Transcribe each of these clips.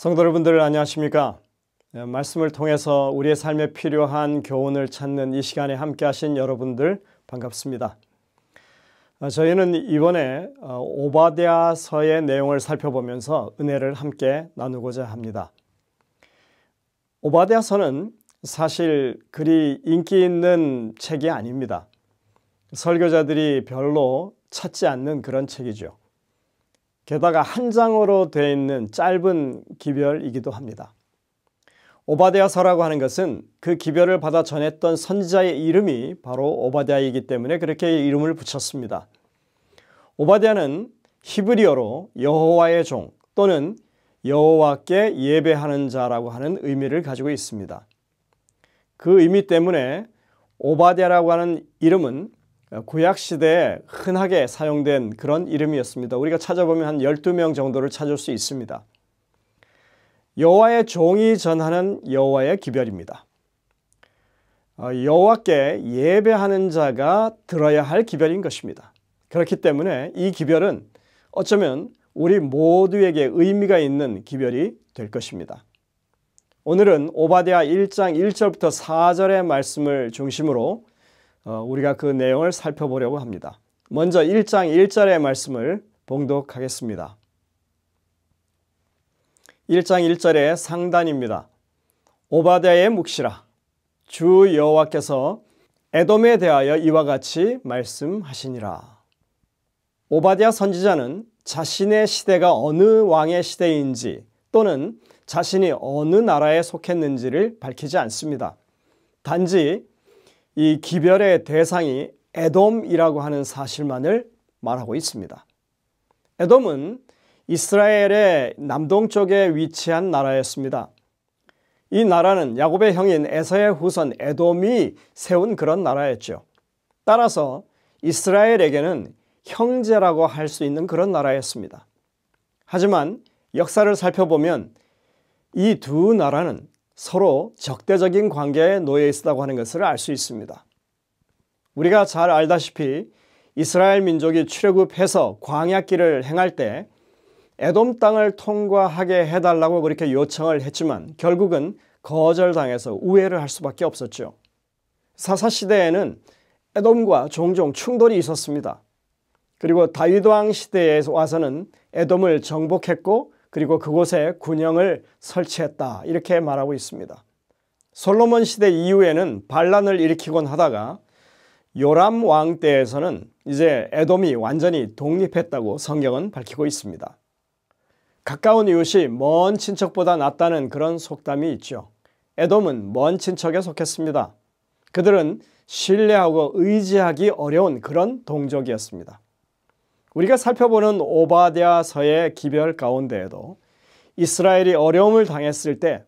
성도 여러분들 안녕하십니까? 말씀을 통해서 우리의 삶에 필요한 교훈을 찾는 이 시간에 함께 하신 여러분들 반갑습니다. 저희는 이번에 오바댜서의 내용을 살펴보면서 은혜를 함께 나누고자 합니다. 오바댜서는 사실 그리 인기 있는 책이 아닙니다. 설교자들이 별로 찾지 않는 그런 책이죠. 게다가 한 장으로 되어 있는 짧은 기별이기도 합니다. 오바댜서라고 하는 것은 그 기별을 받아 전했던 선지자의 이름이 바로 오바댜이기 때문에 그렇게 이름을 붙였습니다. 오바댜는 히브리어로 여호와의 종 또는 여호와께 예배하는 자라고 하는 의미를 가지고 있습니다. 그 의미 때문에 오바댜라고 하는 이름은 구약시대에 흔하게 사용된 그런 이름이었습니다. 우리가 찾아보면 한 12명 정도를 찾을 수 있습니다. 여호와의 종이 전하는 여호와의 기별입니다. 여호와께 예배하는 자가 들어야 할 기별인 것입니다. 그렇기 때문에 이 기별은 어쩌면 우리 모두에게 의미가 있는 기별이 될 것입니다. 오늘은 오바댜 1장 1절부터 4절의 말씀을 중심으로 우리가 그 내용을 살펴보려고 합니다. 먼저 1장 1절의 말씀을 봉독하겠습니다. 1장 1절의 상단입니다. 오바댜의 묵시라. 주 여호와께서 에돔에 대하여 이와 같이 말씀하시니라. 오바댜 선지자는 자신의 시대가 어느 왕의 시대인지 또는 자신이 어느 나라에 속했는지를 밝히지 않습니다. 단지 이 기별의 대상이 에돔이라고 하는 사실만을 말하고 있습니다. 에돔은 이스라엘의 남동쪽에 위치한 나라였습니다. 이 나라는 야곱의 형인 에서의 후손 에돔이 세운 그런 나라였죠. 따라서 이스라엘에게는 형제라고 할 수 있는 그런 나라였습니다. 하지만 역사를 살펴보면 이 두 나라는 서로 적대적인 관계에 놓여 있었다고 하는 것을 알 수 있습니다. 우리가 잘 알다시피 이스라엘 민족이 출애굽해서 광야길을 행할 때 에돔 땅을 통과하게 해달라고 그렇게 요청을 했지만 결국은 거절당해서 우회를 할 수밖에 없었죠. 사사시대에는 에돔과 종종 충돌이 있었습니다. 그리고 다윗왕 시대에 와서는 에돔을 정복했고 그리고 그곳에 군영을 설치했다 이렇게 말하고 있습니다. 솔로몬 시대 이후에는 반란을 일으키곤 하다가 요람 왕 때에서는 이제 에돔이 완전히 독립했다고 성경은 밝히고 있습니다. 가까운 이웃이 먼 친척보다 낫다는 그런 속담이 있죠. 에돔은 먼 친척에 속했습니다. 그들은 신뢰하고 의지하기 어려운 그런 동족이었습니다. 우리가 살펴보는 오바댜서의 기별 가운데에도 이스라엘이 어려움을 당했을 때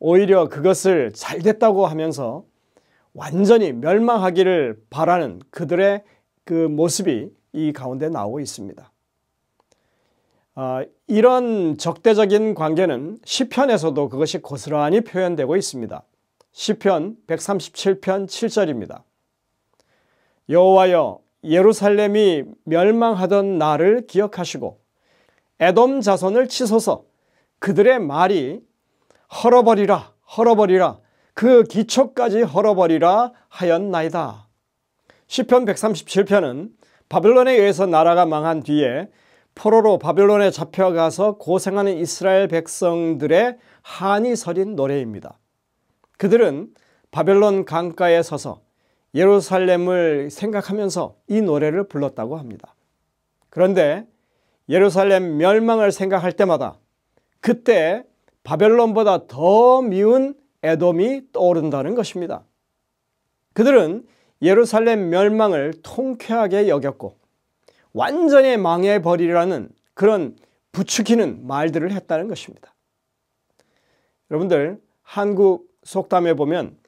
오히려 그것을 잘됐다고 하면서 완전히 멸망하기를 바라는 그들의 그 모습이 이 가운데 나오고 있습니다. 이런 적대적인 관계는 시편에서도 그것이 고스란히 표현되고 있습니다. 시편 137편 7절입니다. 여호와여 예루살렘이 멸망하던 날을 기억하시고 에돔 자손을 치소서. 그들의 말이 헐어버리라 헐어버리라 그 기초까지 헐어버리라 하였나이다. 시편 137편은 바벨론에 의해서 나라가 망한 뒤에 포로로 바벨론에 잡혀가서 고생하는 이스라엘 백성들의 한이 서린 노래입니다. 그들은 바벨론 강가에 서서 예루살렘을 생각하면서 이 노래를 불렀다고 합니다. 그런데 예루살렘 멸망을 생각할 때마다 그때 바벨론보다 더 미운 에돔이 떠오른다는 것입니다. 그들은 예루살렘 멸망을 통쾌하게 여겼고 완전히 망해버리라는 그런 부추기는 말들을 했다는 것입니다. 여러분들 한국 속담에 보면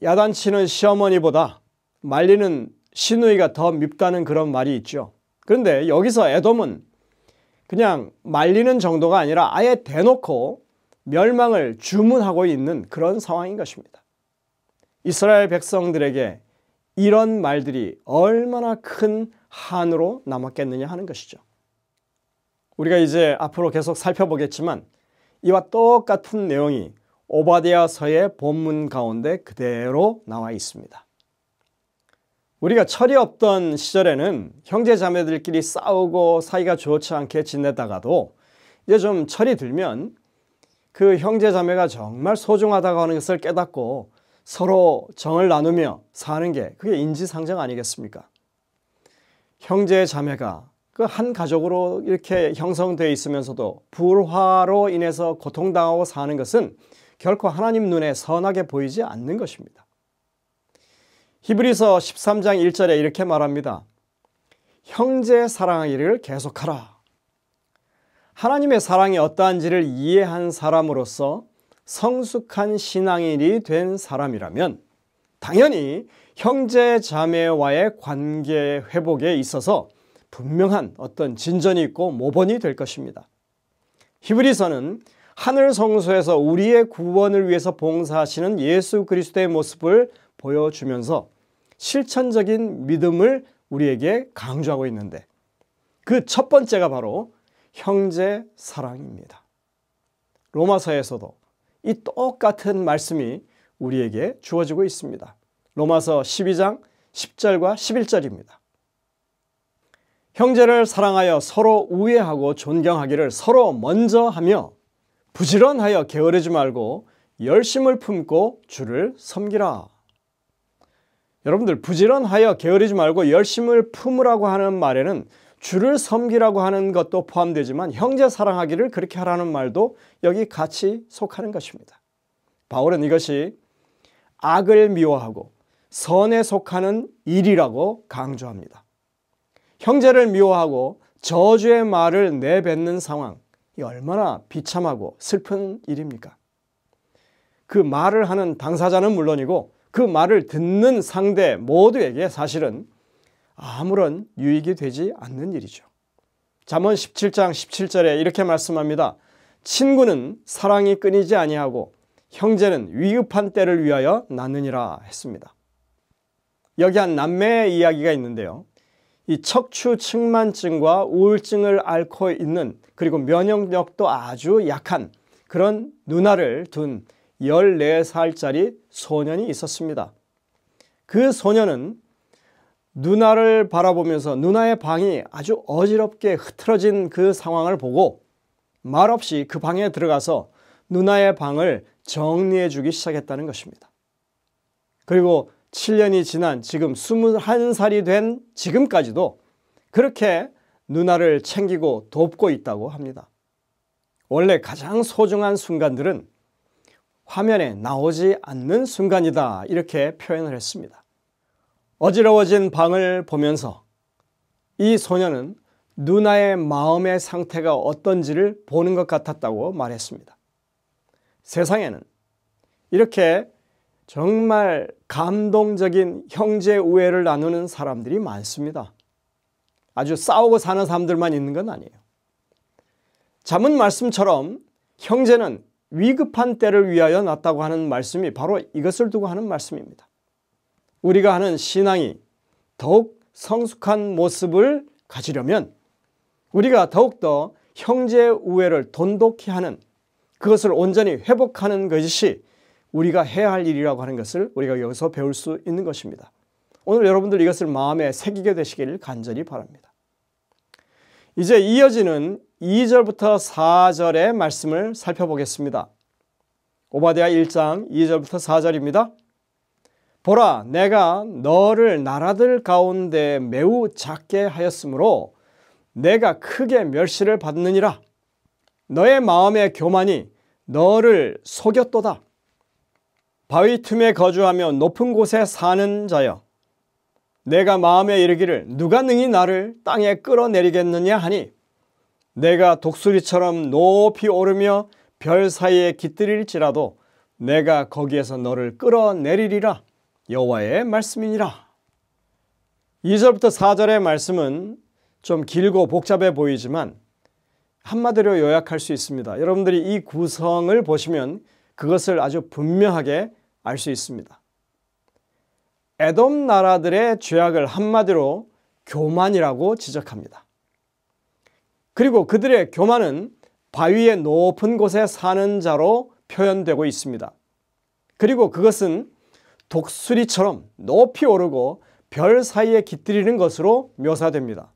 야단치는 시어머니보다 말리는 시누이가 더 밉다는 그런 말이 있죠. 그런데 여기서 에돔은 그냥 말리는 정도가 아니라 아예 대놓고 멸망을 주문하고 있는 그런 상황인 것입니다. 이스라엘 백성들에게 이런 말들이 얼마나 큰 한으로 남았겠느냐 하는 것이죠. 우리가 이제 앞으로 계속 살펴보겠지만 이와 똑같은 내용이 오바댜서의 본문 가운데 그대로 나와 있습니다. 우리가 철이 없던 시절에는 형제 자매들끼리 싸우고 사이가 좋지 않게 지내다가도 이제 좀 철이 들면 그 형제 자매가 정말 소중하다고 하는 것을 깨닫고 서로 정을 나누며 사는 게 그게 인지상정 아니겠습니까? 형제 자매가 그 한 가족으로 이렇게 형성되어 있으면서도 불화로 인해서 고통당하고 사는 것은 결코 하나님 눈에 선하게 보이지 않는 것입니다. 히브리서 13장 1절에 이렇게 말합니다. 형제 사랑하기를 계속하라. 하나님의 사랑이 어떠한지를 이해한 사람으로서 성숙한 신앙인이 된 사람이라면 당연히 형제 자매와의 관계 회복에 있어서 분명한 어떤 진전이 있고 모본이 될 것입니다. 히브리서는 하늘 성소에서 우리의 구원을 위해서 봉사하시는 예수 그리스도의 모습을 보여주면서 실천적인 믿음을 우리에게 강조하고 있는데 그 첫 번째가 바로 형제 사랑입니다. 로마서에서도 이 똑같은 말씀이 우리에게 주어지고 있습니다. 로마서 12장 10절과 11절입니다. 형제를 사랑하여 서로 우애하고 존경하기를 서로 먼저 하며 부지런하여 게으르지 말고 열심을 품고 주를 섬기라. 여러분들 부지런하여 게으르지 말고 열심을 품으라고 하는 말에는 주를 섬기라고 하는 것도 포함되지만 형제 사랑하기를 그렇게 하라는 말도 여기 같이 속하는 것입니다. 바울은 이것이 악을 미워하고 선에 속하는 일이라고 강조합니다. 형제를 미워하고 저주의 말을 내뱉는 상황, 이 얼마나 비참하고 슬픈 일입니까? 그 말을 하는 당사자는 물론이고 그 말을 듣는 상대 모두에게 사실은 아무런 유익이 되지 않는 일이죠. 잠언 17장 17절에 이렇게 말씀합니다. 친구는 사랑이 끊이지 아니하고 형제는 위급한 때를 위하여 낳느니라 했습니다. 여기 한 남매의 이야기가 있는데요. 이 척추 측만증과 우울증을 앓고 있는 그리고 면역력도 아주 약한 그런 누나를 둔 14살짜리 소년이 있었습니다. 그 소년은 누나를 바라보면서 누나의 방이 아주 어지럽게 흐트러진 그 상황을 보고 말없이 그 방에 들어가서 누나의 방을 정리해 주기 시작했다는 것입니다. 그리고 7년이 지난 지금 21살이 된 지금까지도 그렇게 누나를 챙기고 돕고 있다고 합니다. 원래 가장 소중한 순간들은 화면에 나오지 않는 순간이다 이렇게 표현을 했습니다. 어지러워진 방을 보면서 이 소년은 누나의 마음의 상태가 어떤지를 보는 것 같았다고 말했습니다. 세상에는 이렇게 정말 감동적인 형제 우애를 나누는 사람들이 많습니다. 아주 싸우고 사는 사람들만 있는 건 아니에요. 잠언 말씀처럼 형제는 위급한 때를 위하여 낳았다고 하는 말씀이 바로 이것을 두고 하는 말씀입니다. 우리가 하는 신앙이 더욱 성숙한 모습을 가지려면 우리가 더욱더 형제 우애를 돈독히 하는 그것을 온전히 회복하는 것이 우리가 해야 할 일이라고 하는 것을 우리가 여기서 배울 수 있는 것입니다. 오늘 여러분들 이것을 마음에 새기게 되시기를 간절히 바랍니다. 이제 이어지는 2절부터 4절의 말씀을 살펴보겠습니다. 오바댜 1장 2절부터 4절입니다. 보라, 내가 너를 나라들 가운데 매우 작게 하였으므로 내가 크게 멸시를 받느니라. 너의 마음의 교만이 너를 속였도다. 바위 틈에 거주하며 높은 곳에 사는 자여, 내가 마음에 이르기를 누가 능히 나를 땅에 끌어내리겠느냐 하니 내가 독수리처럼 높이 오르며 별 사이에 깃들일지라도 내가 거기에서 너를 끌어내리리라. 여호와의 말씀이니라. 2절부터 4절의 말씀은 좀 길고 복잡해 보이지만 한마디로 요약할 수 있습니다. 여러분들이 이 구성을 보시면 그것을 아주 분명하게 알 수 있습니다. 에돔 나라들의 죄악을 한마디로 교만이라고 지적합니다. 그리고 그들의 교만은 바위의 높은 곳에 사는 자로 표현되고 있습니다. 그리고 그것은 독수리처럼 높이 오르고 별 사이에 깃들이는 것으로 묘사됩니다.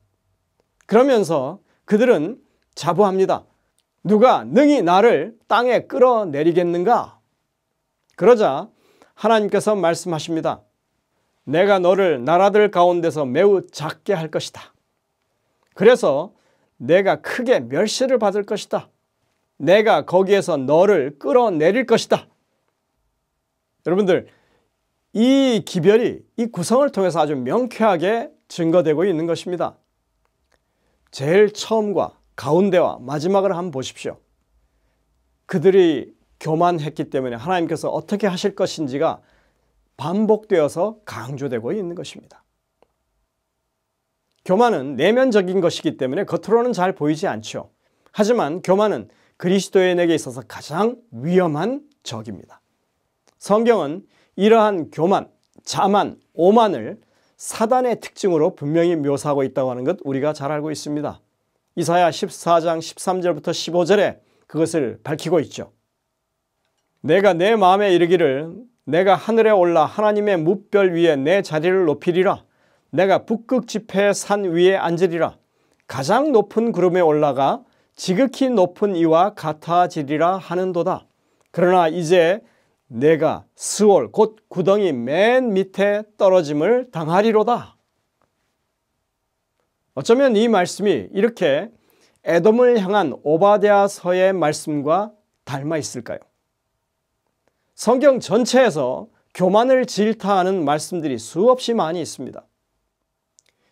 그러면서 그들은 자부합니다. 누가 능히 나를 땅에 끌어내리겠는가? 그러자 하나님께서 말씀하십니다. 내가 너를 나라들 가운데서 매우 작게 할 것이다. 그래서 내가 크게 멸시를 받을 것이다. 내가 거기에서 너를 끌어내릴 것이다. 여러분들, 이 기별이 이 구성을 통해서 아주 명쾌하게 증거되고 있는 것입니다. 제일 처음과 가운데와 마지막을 한번 보십시오. 그들이 교만했기 때문에 하나님께서 어떻게 하실 것인지가 반복되어서 강조되고 있는 것입니다. 교만은 내면적인 것이기 때문에 겉으로는 잘 보이지 않죠. 하지만 교만은 그리스도인에게 있어서 가장 위험한 적입니다. 성경은 이러한 교만, 자만, 오만을 사단의 특징으로 분명히 묘사하고 있다고 하는 것 우리가 잘 알고 있습니다. 이사야 14장 13절부터 15절에 그것을 밝히고 있죠. 내가 내 마음에 이르기를 내가 하늘에 올라 하나님의 뭇별 위에 내 자리를 높이리라. 내가 북극 지폐의 산 위에 앉으리라. 가장 높은 구름에 올라가 지극히 높은 이와 같아지리라 하는도다. 그러나 이제 내가 스올 곧 구덩이 맨 밑에 떨어짐을 당하리로다. 어쩌면 이 말씀이 이렇게 에돔을 향한 오바댜서의 말씀과 닮아 있을까요? 성경 전체에서 교만을 질타하는 말씀들이 수없이 많이 있습니다.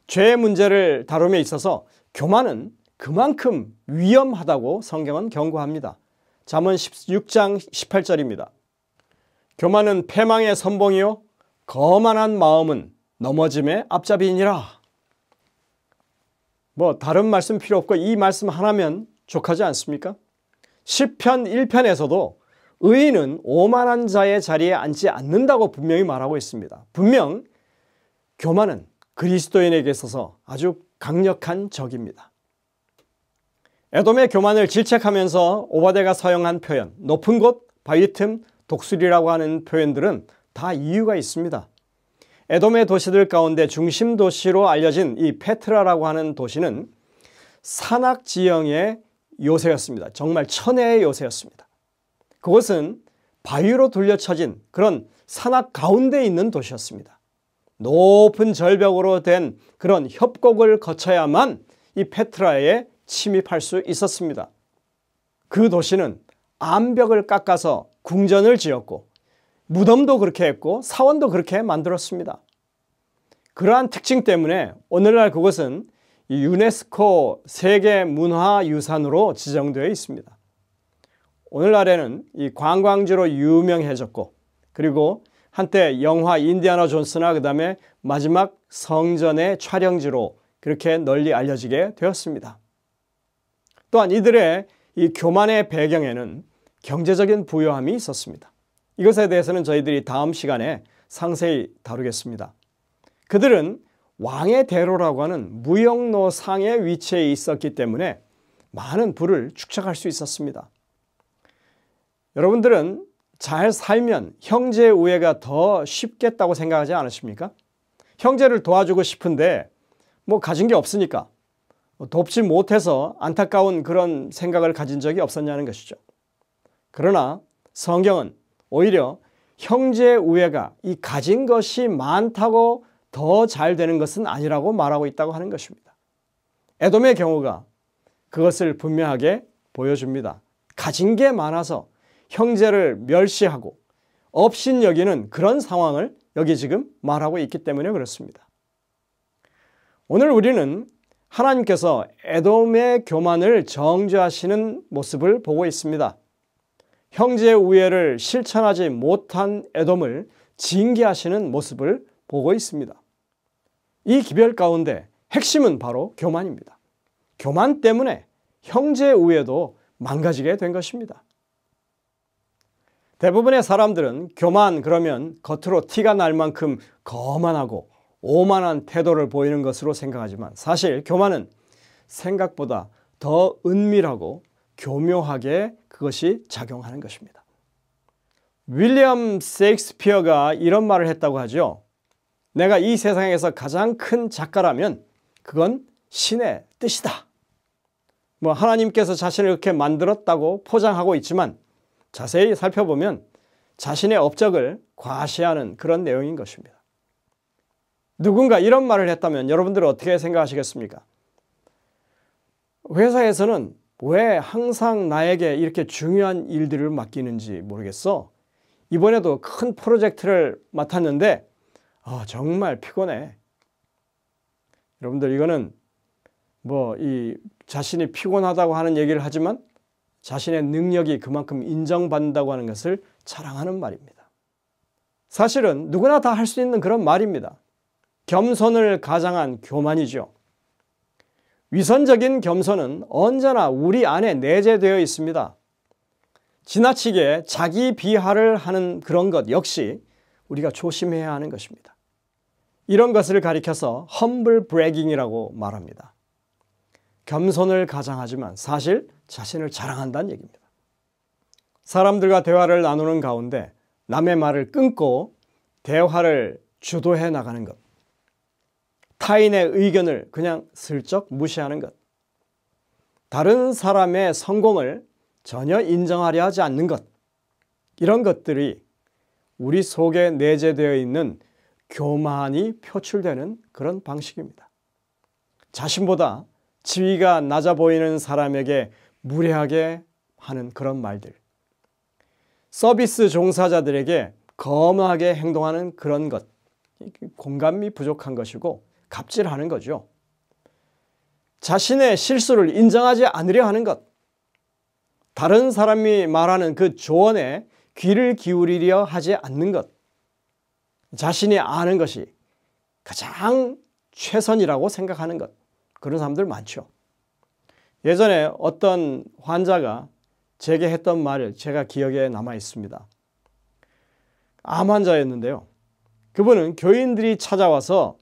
죄의 문제를 다룸에 있어서 교만은 그만큼 위험하다고 성경은 경고합니다. 잠언 16장 18절입니다. 교만은 패망의 선봉이요 거만한 마음은 넘어짐의 앞잡이니라. 다른 말씀 필요 없고 이 말씀 하나면 족하지 않습니까? 시편 1편에서도 의인은 오만한 자의 자리에 앉지 않는다고 분명히 말하고 있습니다. 분명 교만은 그리스도인에게 있어서 아주 강력한 적입니다. 에돔의 교만을 질책하면서 오바댜가 사용한 표현, 높은 곳, 바위 틈, 독수리라고 하는 표현들은 다 이유가 있습니다. 에돔의 도시들 가운데 중심 도시로 알려진 이 페트라라고 하는 도시는 산악 지형의 요새였습니다. 정말 천혜의 요새였습니다. 그곳은 바위로 둘러쳐진 그런 산악 가운데 있는 도시였습니다. 높은 절벽으로 된 그런 협곡을 거쳐야만 이 페트라에 침입할 수 있었습니다. 그 도시는 암벽을 깎아서 궁전을 지었고 무덤도 그렇게 했고 사원도 그렇게 만들었습니다. 그러한 특징 때문에 오늘날 그곳은 유네스코 세계문화유산으로 지정되어 있습니다. 오늘날에는 이 관광지로 유명해졌고 그리고 한때 영화 인디아나 존스나 그 다음에 마지막 성전의 촬영지로 그렇게 널리 알려지게 되었습니다. 또한 이들의 이 교만의 배경에는 경제적인 부유함이 있었습니다. 이것에 대해서는 저희들이 다음 시간에 상세히 다루겠습니다. 그들은 왕의 대로라고 하는 무역로상의 위치에 있었기 때문에 많은 부를 축적할 수 있었습니다. 여러분들은 잘 살면 형제 우애가 더 쉽겠다고 생각하지 않으십니까? 형제를 도와주고 싶은데 가진 게 없으니까 돕지 못해서 안타까운 그런 생각을 가진 적이 없었냐는 것이죠. 그러나 성경은 오히려 형제 우애가 이 가진 것이 많다고 더 잘 되는 것은 아니라고 말하고 있다고 하는 것입니다. 에돔의 경우가 그것을 분명하게 보여줍니다. 가진 게 많아서 형제를 멸시하고 업신여기는 그런 상황을 여기 지금 말하고 있기 때문에 그렇습니다. 오늘 우리는 하나님께서 에돔의 교만을 정죄하시는 모습을 보고 있습니다. 형제 우애를 실천하지 못한 에돔을 징계하시는 모습을 보고 있습니다. 이 기별 가운데 핵심은 바로 교만입니다. 교만 때문에 형제 우애도 망가지게 된 것입니다. 대부분의 사람들은 교만 그러면 겉으로 티가 날 만큼 거만하고 오만한 태도를 보이는 것으로 생각하지만 사실 교만은 생각보다 더 은밀하고 교묘하게 그것이 작용하는 것입니다. 윌리엄 셰익스피어가 이런 말을 했다고 하죠. 내가 이 세상에서 가장 큰 작가라면 그건 신의 뜻이다. 하나님께서 자신을 이렇게 만들었다고 포장하고 있지만 자세히 살펴보면 자신의 업적을 과시하는 그런 내용인 것입니다. 누군가 이런 말을 했다면 여러분들은 어떻게 생각하시겠습니까? 회사에서는 왜 항상 나에게 이렇게 중요한 일들을 맡기는지 모르겠어. 이번에도 큰 프로젝트를 맡았는데 정말 피곤해. 여러분들 이거는 자신이 피곤하다고 하는 얘기를 하지만 자신의 능력이 그만큼 인정받는다고 하는 것을 자랑하는 말입니다. 사실은 누구나 다 할 수 있는 그런 말입니다. 겸손을 가장한 교만이죠. 위선적인 겸손은 언제나 우리 안에 내재되어 있습니다. 지나치게 자기 비하를 하는 그런 것 역시 우리가 조심해야 하는 것입니다. 이런 것을 가리켜서 humble bragging이라고 말합니다. 겸손을 가장하지만 사실 자신을 자랑한다는 얘기입니다. 사람들과 대화를 나누는 가운데 남의 말을 끊고 대화를 주도해 나가는 것, 타인의 의견을 그냥 슬쩍 무시하는 것, 다른 사람의 성공을 전혀 인정하려 하지 않는 것, 이런 것들이 우리 속에 내재되어 있는 교만이 표출되는 그런 방식입니다. 자신보다 지위가 낮아 보이는 사람에게 무례하게 하는 그런 말들, 서비스 종사자들에게 거만하게 행동하는 그런 것, 공감이 부족한 것이고 갑질하는 거죠. 자신의 실수를 인정하지 않으려 하는 것, 다른 사람이 말하는 그 조언에 귀를 기울이려 하지 않는 것, 자신이 아는 것이 가장 최선이라고 생각하는 것, 그런 사람들 많죠. 예전에 어떤 환자가 제게 했던 말을 제가 기억에 남아 있습니다. 암 환자였는데요. 그분은 교인들이 찾아와서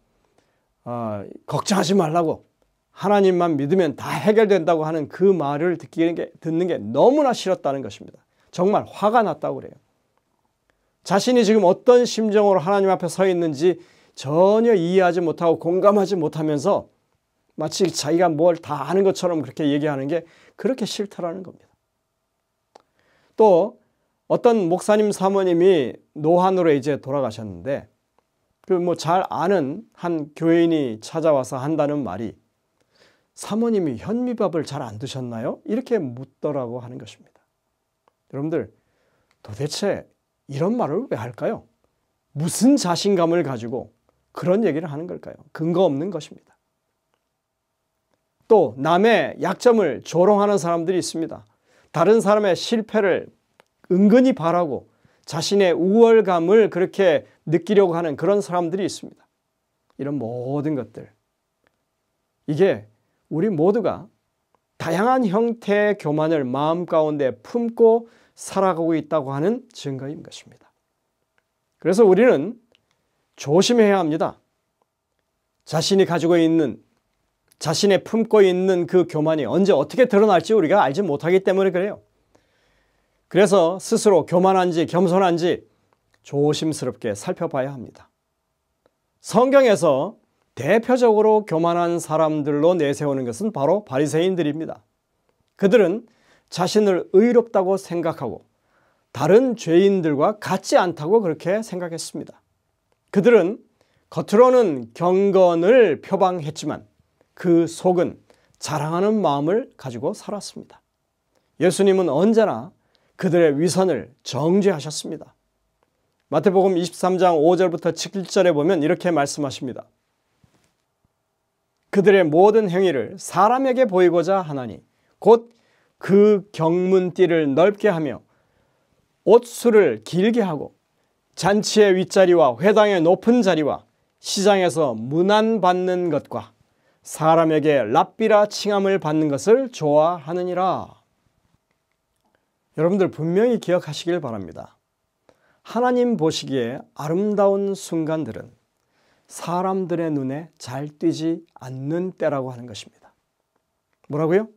걱정하지 말라고, 하나님만 믿으면 다 해결된다고 하는 그 말을 듣는 게 너무나 싫었다는 것입니다. 정말 화가 났다고 그래요. 자신이 지금 어떤 심정으로 하나님 앞에 서 있는지 전혀 이해하지 못하고 공감하지 못하면서 마치 자기가 뭘 다 아는 것처럼 그렇게 얘기하는 게 그렇게 싫다라는 겁니다. 또 어떤 목사님 사모님이 노환으로 이제 돌아가셨는데 잘 아는 한 교인이 찾아와서 한다는 말이 사모님이 현미밥을 잘 안 드셨나요? 이렇게 묻더라고 하는 것입니다. 여러분들 도대체 이런 말을 왜 할까요? 무슨 자신감을 가지고 그런 얘기를 하는 걸까요? 근거 없는 것입니다. 또 남의 약점을 조롱하는 사람들이 있습니다. 다른 사람의 실패를 은근히 바라고 자신의 우월감을 그렇게 느끼려고 하는 그런 사람들이 있습니다. 이런 모든 것들, 이게 우리 모두가 다양한 형태의 교만을 마음 가운데 품고 살아가고 있다고 하는 증거인 것입니다. 그래서 우리는 조심해야 합니다. 자신이 가지고 있는, 자신의 품고 있는 그 교만이 언제 어떻게 드러날지 우리가 알지 못하기 때문에 그래요. 그래서 스스로 교만한지 겸손한지 조심스럽게 살펴봐야 합니다. 성경에서 대표적으로 교만한 사람들로 내세우는 것은 바로 바리새인들입니다. 그들은 자신을 의롭다고 생각하고 다른 죄인들과 같지 않다고 그렇게 생각했습니다. 그들은 겉으로는 경건을 표방했지만 그 속은 자랑하는 마음을 가지고 살았습니다. 예수님은 언제나 그들의 위선을 정죄하셨습니다. 마태복음 23장 5절부터 7절에 보면 이렇게 말씀하십니다. 그들의 모든 행위를 사람에게 보이고자 하나니 곧 그 경문띠를 넓게 하며 옷수를 길게 하고 잔치의 윗자리와 회당의 높은 자리와 시장에서 문안받는 것과 사람에게 랍비라 칭함을 받는 것을 좋아하느니라. 여러분들 분명히 기억하시길 바랍니다. 하나님 보시기에 아름다운 순간들은 사람들의 눈에 잘 띄지 않는 때라고 하는 것입니다. 뭐라고요?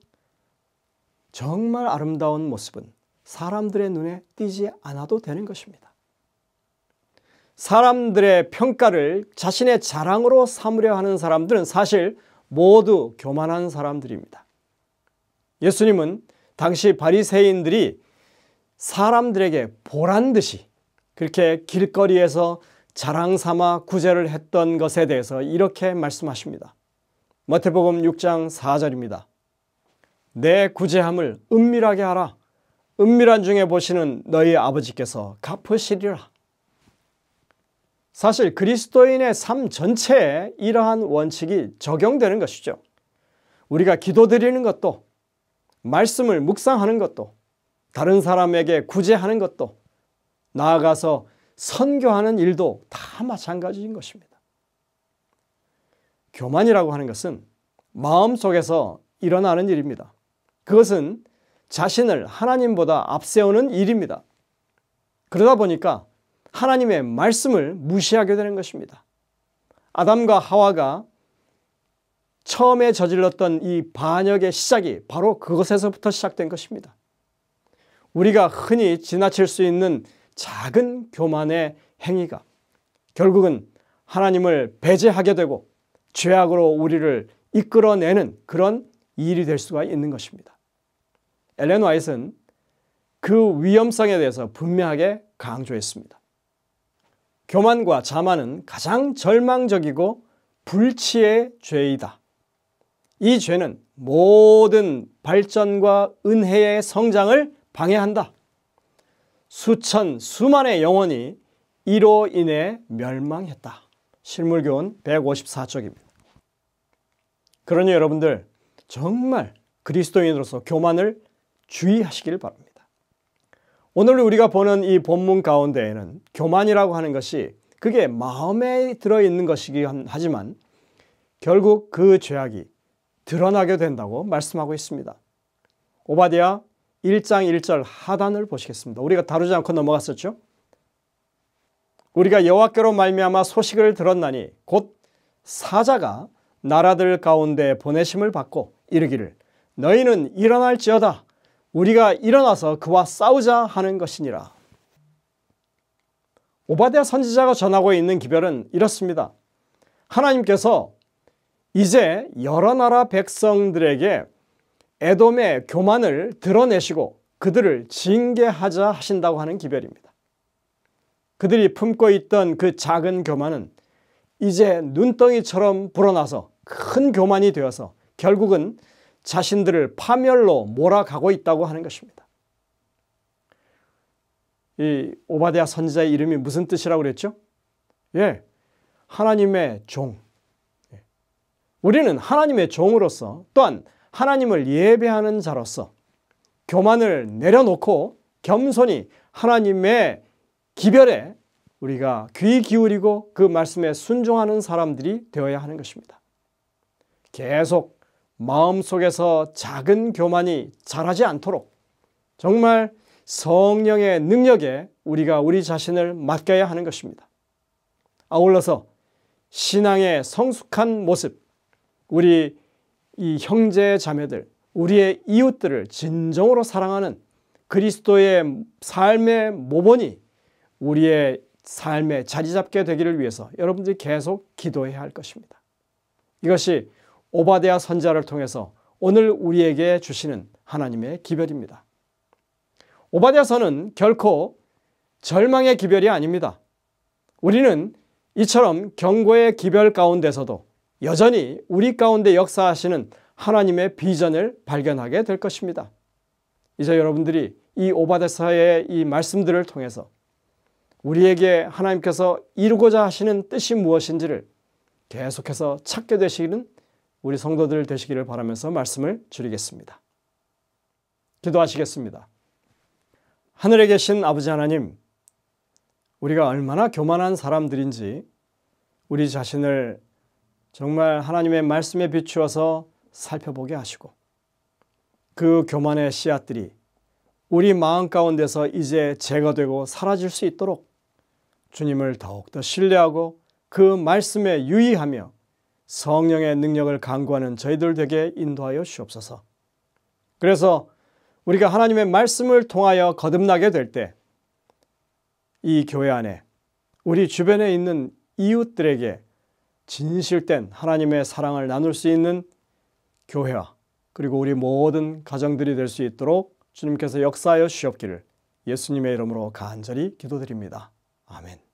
정말 아름다운 모습은 사람들의 눈에 띄지 않아도 되는 것입니다. 사람들의 평가를 자신의 자랑으로 삼으려 하는 사람들은 사실 모두 교만한 사람들입니다. 예수님은 당시 바리새인들이 사람들에게 보란 듯이 그렇게 길거리에서 자랑 삼아 구제를 했던 것에 대해서 이렇게 말씀하십니다. 마태복음 6장 4절입니다. 내 구제함을 은밀하게 하라. 은밀한 중에 보시는 너희 아버지께서 갚으시리라. 사실 그리스도인의 삶 전체에 이러한 원칙이 적용되는 것이죠. 우리가 기도드리는 것도, 말씀을 묵상하는 것도, 다른 사람에게 구제하는 것도, 나아가서 선교하는 일도 다 마찬가지인 것입니다. 교만이라고 하는 것은 마음속에서 일어나는 일입니다. 그것은 자신을 하나님보다 앞세우는 일입니다. 그러다 보니까 하나님의 말씀을 무시하게 되는 것입니다. 아담과 하와가 처음에 저질렀던 이 반역의 시작이 바로 그것에서부터 시작된 것입니다. 우리가 흔히 지나칠 수 있는 작은 교만의 행위가 결국은 하나님을 배제하게 되고 죄악으로 우리를 이끌어내는 그런 일이 될 수가 있는 것입니다. 엘렌 화이트는 그 위험성에 대해서 분명하게 강조했습니다. 교만과 자만은 가장 절망적이고 불치의 죄이다. 이 죄는 모든 발전과 은혜의 성장을 방해한다. 수천, 수만의 영혼이 이로 인해 멸망했다. 실물교훈 154쪽입니다. 그러니 여러분들 정말 그리스도인으로서 교만을 주의하시길 바랍니다. 오늘 우리가 보는 이 본문 가운데에는 교만이라고 하는 것이 그게 마음에 들어있는 것이긴 하지만 결국 그 죄악이 드러나게 된다고 말씀하고 있습니다. 오바댜 1장 1절 하단을 보시겠습니다. 우리가 다루지 않고 넘어갔었죠. 우리가 여호와께로 말미암아 소식을 들었나니 곧 사자가 나라들 가운데 보내심을 받고 이르기를 너희는 일어날지어다 우리가 일어나서 그와 싸우자 하는 것이니라. 오바댜 선지자가 전하고 있는 기별은 이렇습니다. 하나님께서 이제 여러 나라 백성들에게 에돔의 교만을 드러내시고 그들을 징계하자 하신다고 하는 기별입니다. 그들이 품고 있던 그 작은 교만은 이제 눈덩이처럼 불어나서 큰 교만이 되어서 결국은 자신들을 파멸로 몰아가고 있다고 하는 것입니다. 이 오바댜 선지자의 이름이 무슨 뜻이라고 그랬죠? 예, 하나님의 종. 우리는 하나님의 종으로서 또한 하나님을 예배하는 자로서 교만을 내려놓고 겸손히 하나님의 기별에 우리가 귀 기울이고 그 말씀에 순종하는 사람들이 되어야 하는 것입니다. 계속 마음속에서 작은 교만이 자라지 않도록 정말 성령의 능력에 우리가 우리 자신을 맡겨야 하는 것입니다. 아울러서 신앙의 성숙한 모습, 우리 이 형제 자매들, 우리의 이웃들을 진정으로 사랑하는 그리스도의 삶의 모본이 우리의 삶에 자리 잡게 되기를 위해서 여러분들이 계속 기도해야 할 것입니다. 이것이 오바댜 선지자를 통해서 오늘 우리에게 주시는 하나님의 기별입니다. 오바댜서는 결코 절망의 기별이 아닙니다. 우리는 이처럼 경고의 기별 가운데서도 여전히 우리 가운데 역사하시는 하나님의 비전을 발견하게 될 것입니다. 이제 여러분들이 이 오바댜서의 이 말씀들을 통해서 우리에게 하나님께서 이루고자 하시는 뜻이 무엇인지를 계속해서 찾게 되시기는 우리 성도들 되시기를 바라면서 말씀을 줄이겠습니다. 기도하시겠습니다. 하늘에 계신 아버지 하나님, 우리가 얼마나 교만한 사람들인지 우리 자신을 정말 하나님의 말씀에 비추어서 살펴보게 하시고 그 교만의 씨앗들이 우리 마음 가운데서 이제 제거되고 사라질 수 있도록 주님을 더욱더 신뢰하고 그 말씀에 유의하며 성령의 능력을 간구하는 저희들 되게 인도하여 주옵소서. 그래서 우리가 하나님의 말씀을 통하여 거듭나게 될 때 이 교회 안에 우리 주변에 있는 이웃들에게 진실된 하나님의 사랑을 나눌 수 있는 교회와 그리고 우리 모든 가정들이 될 수 있도록 주님께서 역사하여 주시옵기를 예수님의 이름으로 간절히 기도드립니다. 아멘.